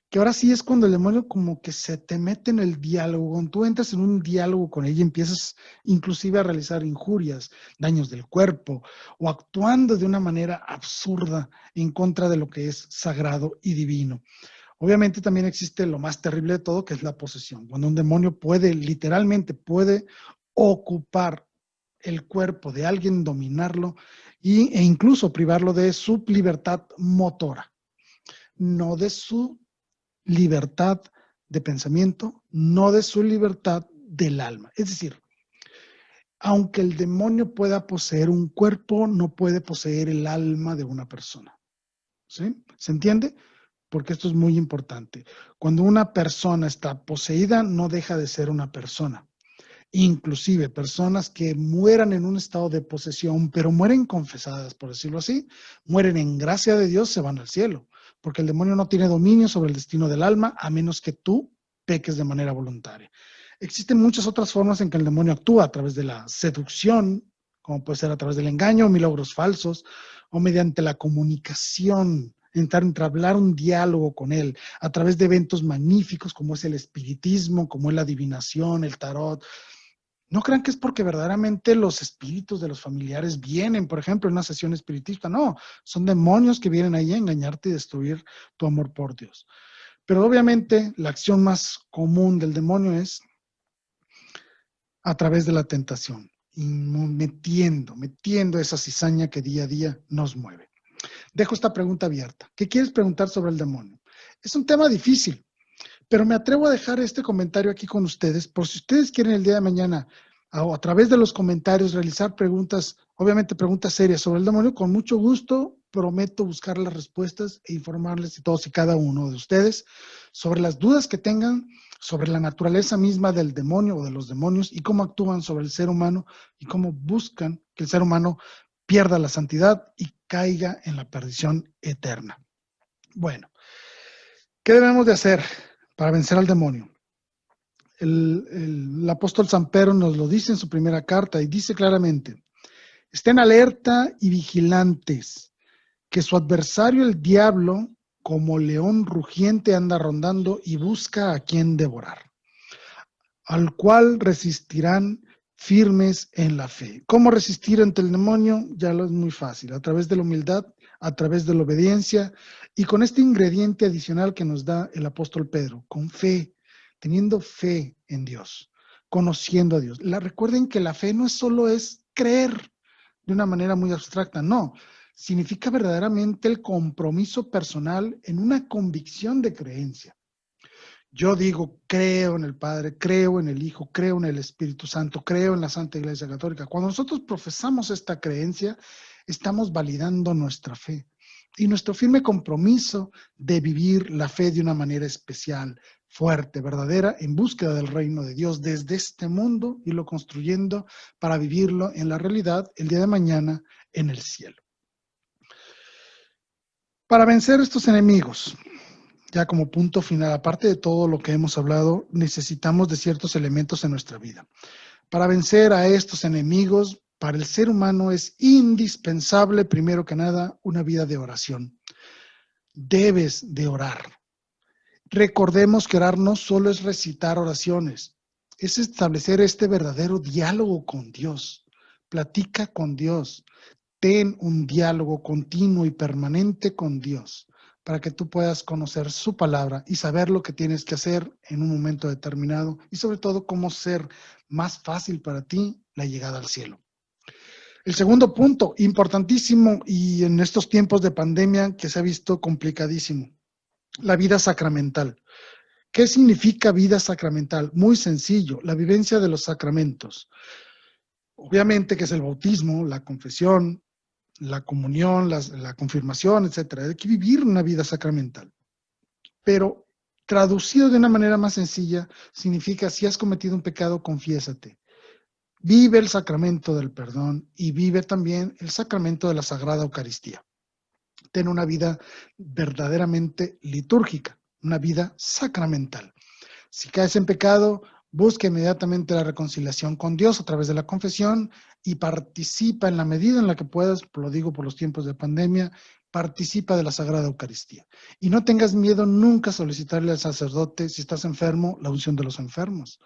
que ahora sí es cuando el demonio como que se te mete en el diálogo, cuando tú entras en un diálogo con ella y empiezas inclusive a realizar injurias, daños del cuerpo o actuando de una manera absurda en contra de lo que es sagrado y divino. Obviamente también existe lo más terrible de todo, que es la posesión. Cuando un demonio puede, literalmente puede ocupar el cuerpo de alguien, dominarlo e incluso privarlo de su libertad motora, no de su libertad de pensamiento, no de su libertad del alma. Es decir, aunque el demonio pueda poseer un cuerpo, no puede poseer el alma de una persona. ¿Sí? ¿Se entiende? Porque esto es muy importante. Cuando una persona está poseída, no deja de ser una persona. Inclusive personas que mueran en un estado de posesión, pero mueren confesadas, por decirlo así, mueren en gracia de Dios, se van al cielo, porque el demonio no tiene dominio sobre el destino del alma, a menos que tú peques de manera voluntaria. Existen muchas otras formas en que el demonio actúa, a través de la seducción, como puede ser a través del engaño, milagros falsos, o mediante la comunicación, entablar un diálogo con él, a través de eventos magníficos como es el espiritismo, como es la adivinación, el tarot. No crean que es porque verdaderamente los espíritus de los familiares vienen, por ejemplo, en una sesión espiritista. No, son demonios que vienen ahí a engañarte y destruir tu amor por Dios. Pero obviamente la acción más común del demonio es a través de la tentación, y metiendo esa cizaña que día a día nos mueve. Dejo esta pregunta abierta. ¿Qué quieres preguntar sobre el demonio? Es un tema difícil, pero me atrevo a dejar este comentario aquí con ustedes, por si ustedes quieren el día de mañana, a través de los comentarios, realizar preguntas, obviamente preguntas serias sobre el demonio. Con mucho gusto prometo buscar las respuestas e informarles de todos y cada uno de ustedes sobre las dudas que tengan sobre la naturaleza misma del demonio o de los demonios y cómo actúan sobre el ser humano y cómo buscan que el ser humano pierda la santidad y caiga en la perdición eterna. Bueno, ¿qué debemos de hacer para vencer al demonio? El apóstol San Pedro nos lo dice en su primera carta y dice claramente: estén alerta y vigilantes, que su adversario el diablo, como león rugiente, anda rondando y busca a quien devorar, al cual resistirán firmes en la fe. ¿Cómo resistir ante el demonio? Ya lo es muy fácil, a través de la humildad, a través de la obediencia y con este ingrediente adicional que nos da el apóstol Pedro, con fe, teniendo fe en Dios, conociendo a Dios. Recuerden que la fe no solo es creer de una manera muy abstracta, no, significa verdaderamente el compromiso personal en una convicción de creencia. Yo digo, creo en el Padre, creo en el Hijo, creo en el Espíritu Santo, creo en la Santa Iglesia Católica. Cuando nosotros profesamos esta creencia, estamos validando nuestra fe y nuestro firme compromiso de vivir la fe de una manera especial, fuerte, verdadera, en búsqueda del reino de Dios desde este mundo y lo construyendo para vivirlo en la realidad el día de mañana en el cielo. Para vencer estos enemigos, ya como punto final, aparte de todo lo que hemos hablado, necesitamos de ciertos elementos en nuestra vida. Para vencer a estos enemigos, para el ser humano es indispensable, primero que nada, una vida de oración. Debes de orar. Recordemos que orar no solo es recitar oraciones, es establecer este verdadero diálogo con Dios. Platica con Dios. Ten un diálogo continuo y permanente con Dios, para que tú puedas conocer su palabra y saber lo que tienes que hacer en un momento determinado y sobre todo cómo ser más fácil para ti la llegada al cielo. El segundo punto, importantísimo y en estos tiempos de pandemia que se ha visto complicadísimo, la vida sacramental. ¿Qué significa vida sacramental? Muy sencillo, la vivencia de los sacramentos. Obviamente que es el bautismo, la confesión, la comunión, la confirmación, etcétera. Hay que vivir una vida sacramental. Pero traducido de una manera más sencilla, significa: si has cometido un pecado, confiésate. Vive el sacramento del perdón y vive también el sacramento de la Sagrada Eucaristía. Ten una vida verdaderamente litúrgica, una vida sacramental. Si caes en pecado, busca inmediatamente la reconciliación con Dios a través de la confesión y participa en la medida en la que puedas, lo digo por los tiempos de pandemia, participa de la Sagrada Eucaristía. Y no tengas miedo nunca a solicitarle al sacerdote, si estás enfermo, la unción de los enfermos.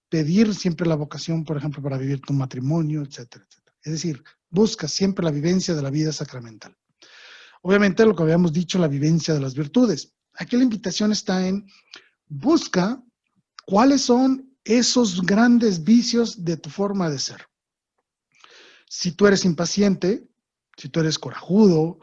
Pedir siempre la vocación, por ejemplo, para vivir tu matrimonio, etcétera, etcétera. Es decir, busca siempre la vivencia de la vida sacramental. Obviamente, lo que habíamos dicho, la vivencia de las virtudes. Aquí la invitación está en busca cuáles son esos grandes vicios de tu forma de ser. Si tú eres impaciente, si tú eres corajudo,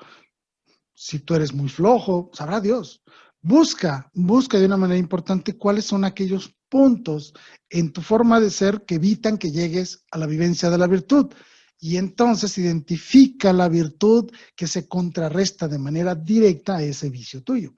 si tú eres muy flojo, sabrá Dios. Busca de una manera importante cuáles son aquellos puntos en tu forma de ser que evitan que llegues a la vivencia de la virtud. Y entonces identifica la virtud que se contrarresta de manera directa a ese vicio tuyo.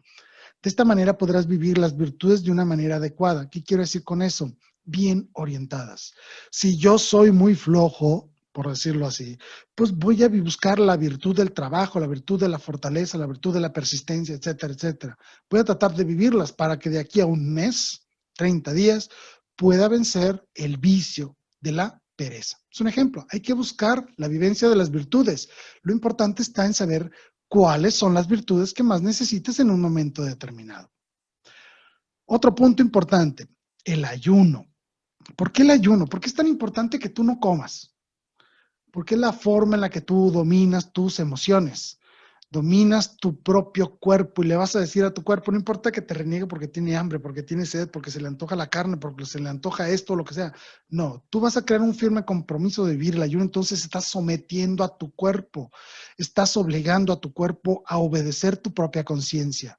De esta manera podrás vivir las virtudes de una manera adecuada. ¿Qué quiero decir con eso? Bien orientadas. Si yo soy muy flojo, por decirlo así, pues voy a buscar la virtud del trabajo, la virtud de la fortaleza, la virtud de la persistencia, etcétera, etcétera. Voy a tratar de vivirlas para que de aquí a un mes, 30 días, pueda vencer el vicio de la pereza. Es un ejemplo. Hay que buscar la vivencia de las virtudes. Lo importante está en saber cuáles son las virtudes que más necesitas en un momento determinado. Otro punto importante, el ayuno. ¿Por qué el ayuno? ¿Por qué es tan importante que tú no comas? Porque es la forma en la que tú dominas tus emociones, dominas tu propio cuerpo y le vas a decir a tu cuerpo, no importa que te reniegue porque tiene hambre, porque tiene sed, porque se le antoja la carne, porque se le antoja esto, lo que sea. No, tú vas a crear un firme compromiso de vivir el ayuno, entonces estás sometiendo a tu cuerpo, estás obligando a tu cuerpo a obedecer tu propia conciencia.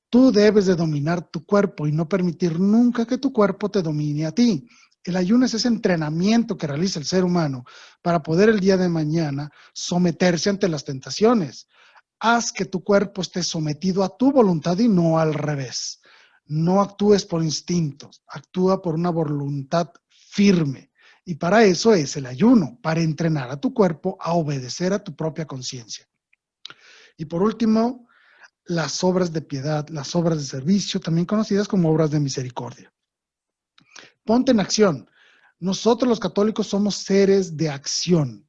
Tú debes de dominar tu cuerpo y no permitir nunca que tu cuerpo te domine a ti. El ayuno es ese entrenamiento que realiza el ser humano para poder el día de mañana someterse ante las tentaciones. Haz que tu cuerpo esté sometido a tu voluntad y no al revés. No actúes por instintos, actúa por una voluntad firme. Y para eso es el ayuno, para entrenar a tu cuerpo a obedecer a tu propia conciencia. Y por último, las obras de piedad, las obras de servicio, también conocidas como obras de misericordia. Ponte en acción. Nosotros los católicos somos seres de acción.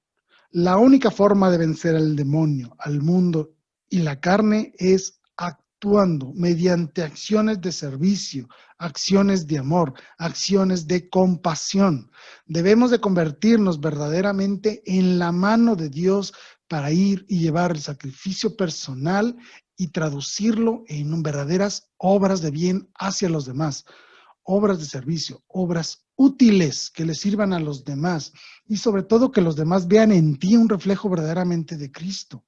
La única forma de vencer al demonio, al mundo y la carne es actuando mediante acciones de servicio, acciones de amor, acciones de compasión. Debemos de convertirnos verdaderamente en la mano de Dios para ir y llevar el sacrificio personal y traducirlo en verdaderas obras de bien hacia los demás, obras de servicio, obras útiles que le sirvan a los demás y sobre todo que los demás vean en ti un reflejo verdaderamente de Cristo,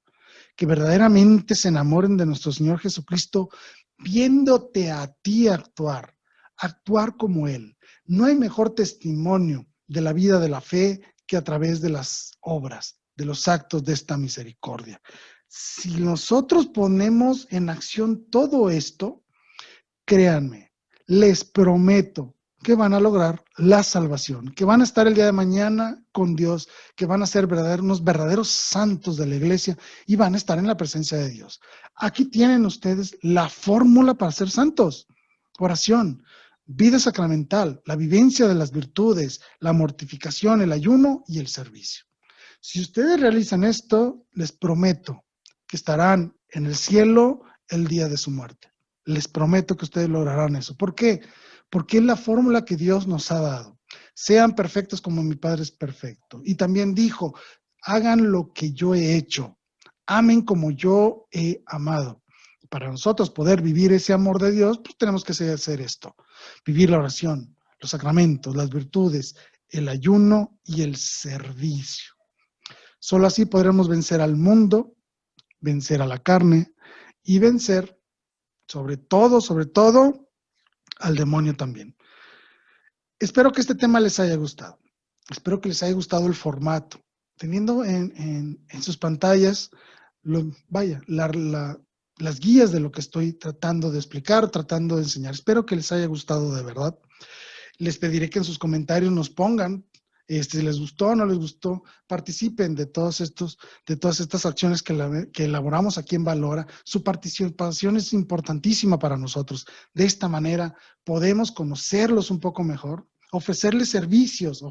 que verdaderamente se enamoren de nuestro Señor Jesucristo viéndote a ti actuar, actuar como Él. No hay mejor testimonio de la vida de la fe que a través de las obras, de los actos de esta misericordia. Si nosotros ponemos en acción todo esto, créanme, les prometo que van a lograr la salvación, que van a estar el día de mañana con Dios, que van a ser unos verdaderos santos de la iglesia y van a estar en la presencia de Dios. Aquí tienen ustedes la fórmula para ser santos. Oración, vida sacramental, la vivencia de las virtudes, la mortificación, el ayuno y el servicio. Si ustedes realizan esto, les prometo que estarán en el cielo el día de su muerte. Les prometo que ustedes lograrán eso. ¿Por qué? Porque es la fórmula que Dios nos ha dado. Sean perfectos como mi Padre es perfecto. Y también dijo, hagan lo que yo he hecho. Amen como yo he amado. Para nosotros poder vivir ese amor de Dios, pues tenemos que hacer esto. Vivir la oración, los sacramentos, las virtudes, el ayuno y el servicio. Solo así podremos vencer al mundo, vencer a la carne y vencer sobre todo, al demonio también. Espero que este tema les haya gustado. Espero que les haya gustado el formato. Teniendo en sus pantallas, las guías de lo que estoy tratando de explicar, tratando de enseñar. Espero que les haya gustado de verdad. Les pediré que en sus comentarios nos pongan si les gustó o no les gustó, participen de todas estas acciones que elaboramos aquí en Valora. Su participación es importantísima para nosotros. De esta manera podemos conocerlos un poco mejor, ofrecerles servicios,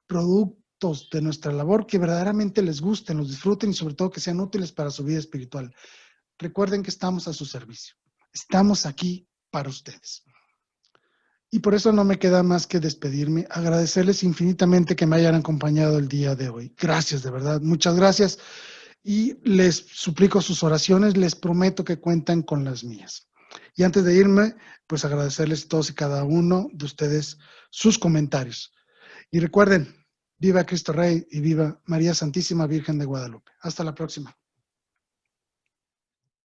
productos de nuestra labor que verdaderamente les gusten, los disfruten y sobre todo que sean útiles para su vida espiritual. Recuerden que estamos a su servicio. Estamos aquí para ustedes. Y por eso no me queda más que despedirme, agradecerles infinitamente que me hayan acompañado el día de hoy. Gracias, de verdad, muchas gracias. y les suplico sus oraciones, les prometo que cuentan con las mías. Y antes de irme, pues agradecerles a todos y cada uno de ustedes sus comentarios. Y recuerden, viva Cristo Rey y viva María Santísima Virgen de Guadalupe. Hasta la próxima.